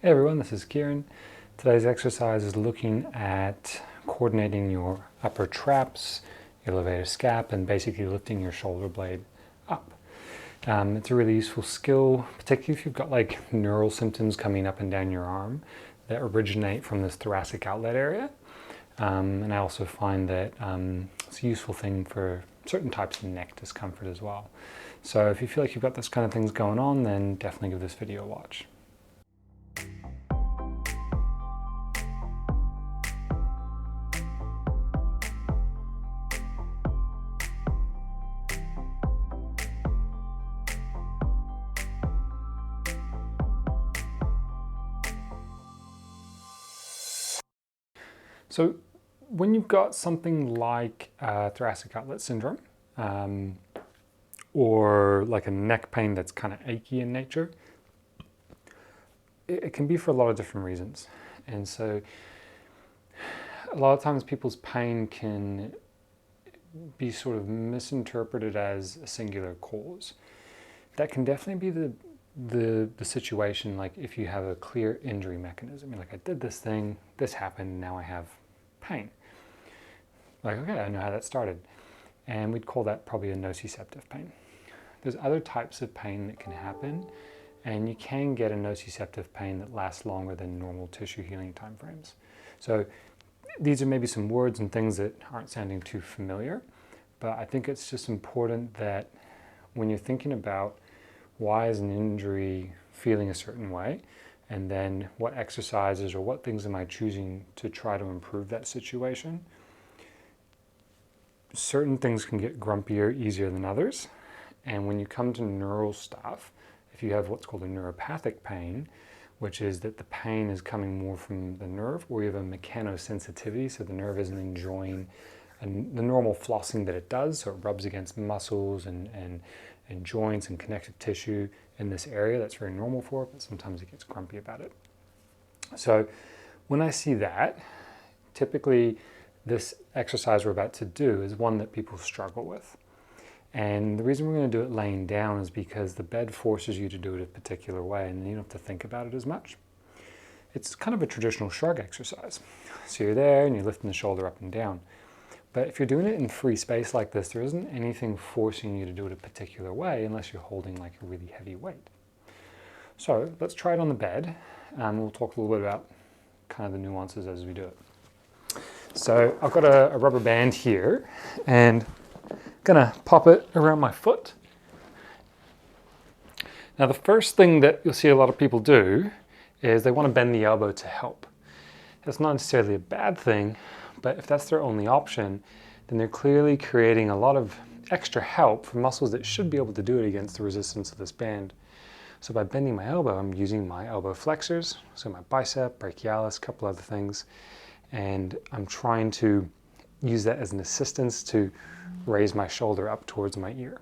Hey everyone, this is Kieran. Today's exercise is looking at coordinating your upper traps, your levator scap, and basically lifting your shoulder blade up. It's a really useful skill, particularly if you've got like neural symptoms coming up and down your arm that originate from this thoracic outlet area. And I also find that it's a useful thing for certain types of neck discomfort as well. So if you feel like you've got this kind of things going on, then definitely give this video a watch. So when you've got something like thoracic outlet syndrome or like a neck pain that's kind of achy in nature, it can be for a lot of different reasons. And so a lot of times people's pain can be sort of misinterpreted as a singular cause. That can definitely be the situation, like if you have a clear injury mechanism. You're like, I did this thing, this happened, now I have pain. Like, okay, I know how that started. And we'd call that probably a nociceptive pain. There's other types of pain that can happen, and you can get a nociceptive pain that lasts longer than normal tissue healing timeframes. So these are maybe some words and things that aren't sounding too familiar, but I think it's just important that when you're thinking about why is an injury feeling a certain way, and then what exercises or what things am I choosing to try to improve that situation. Certain things can get grumpier easier than others. And when you come to neural stuff, if you have what's called a neuropathic pain, which is that the pain is coming more from the nerve, or you have a mechanosensitivity, so the nerve isn't enjoying the normal flossing that it does, so it rubs against muscles and joints and connective tissue in this area. That's very normal for it, but sometimes it gets grumpy about it. So when I see that, typically this exercise we're about to do is one that people struggle with. And the reason we're going to do it laying down is because the bed forces you to do it a particular way, and you don't have to think about it as much. It's kind of a traditional shrug exercise. So you're there and you're lifting the shoulder up and down. But if you're doing it in free space like this, there isn't anything forcing you to do it a particular way unless you're holding like a really heavy weight. So let's try it on the bed, and we'll talk a little bit about kind of the nuances as we do it. So I've got a rubber band here, and I'm gonna pop it around my foot. Now the first thing that you'll see a lot of people do is they want to bend the elbow to help. That's not necessarily a bad thing, but if that's their only option, then they're clearly creating a lot of extra help for muscles that should be able to do it against the resistance of this band. So by bending my elbow, I'm using my elbow flexors, so my bicep, brachialis, a couple other things, and I'm trying to use that as an assistance to raise my shoulder up towards my ear.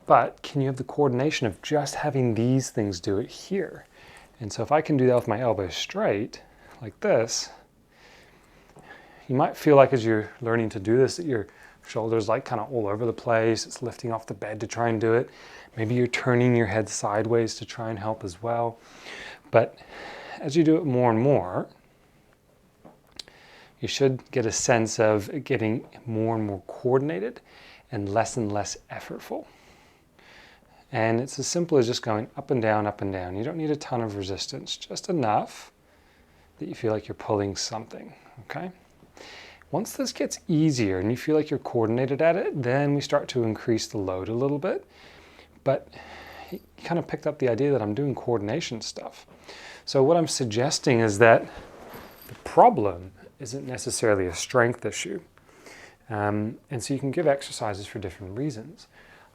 But can you have the coordination of just having these things do it here? And so if I can do that with my elbow straight, like this, you might feel like as you're learning to do this that your shoulder's like kind of all over the place. It's lifting off the bed to try and do it. Maybe you're turning your head sideways to try and help as well. But as you do it more and more, you should get a sense of it getting more and more coordinated and less effortful. And it's as simple as just going up and down, up and down. You don't need a ton of resistance, just enough that you feel like you're pulling something, okay? Once this gets easier and you feel like you're coordinated at it, then we start to increase the load a little bit. But you kind of picked up the idea that I'm doing coordination stuff. So what I'm suggesting is that the problem isn't necessarily a strength issue. And so you can give exercises for different reasons.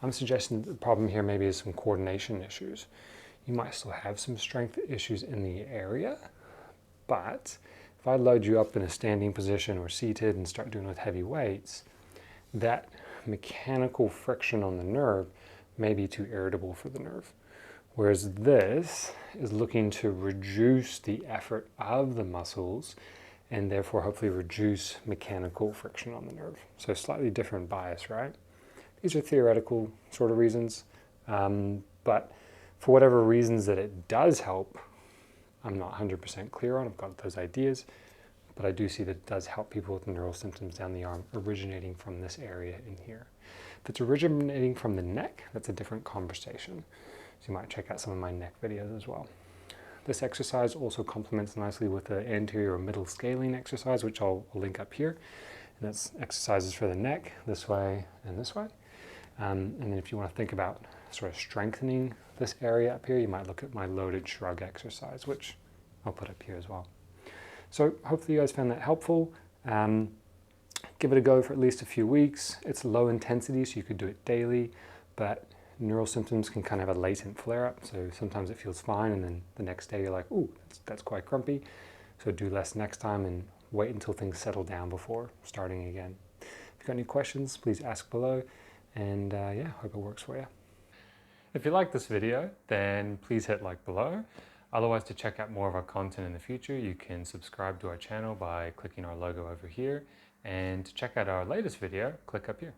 I'm suggesting that the problem here maybe is some coordination issues. You might still have some strength issues in the area, but if I load you up in a standing position or seated and start doing it with heavy weights, that mechanical friction on the nerve may be too irritable for the nerve. Whereas this is looking to reduce the effort of the muscles and therefore hopefully reduce mechanical friction on the nerve. So slightly different bias, right? These are theoretical sort of reasons, but for whatever reasons that it does help, I'm not 100% clear on. I've got those ideas, but I do see that it does help people with neural symptoms down the arm originating from this area in here. If it's originating from the neck, that's a different conversation. So you might check out some of my neck videos as well. This exercise also complements nicely with the anterior or middle scaling exercise, which I'll link up here. And that's exercises for the neck, this way and this way. And then if you want to think about sort of strengthening this area up here, you might look at my loaded shrug exercise, which I'll put up here as well. So hopefully you guys found that helpful. Give it a go for at least a few weeks. It's low intensity, so you could do it daily, but neural symptoms can kind of have a latent flare-up. So sometimes it feels fine, and then the next day you're like, ooh, that's quite grumpy. So do less next time and wait until things settle down before starting again. If you've got any questions, please ask below. And yeah, hope it works for you. If you like this video, then please hit like below. Otherwise, to check out more of our content in the future, you can subscribe to our channel by clicking our logo over here. And to check out our latest video, click up here.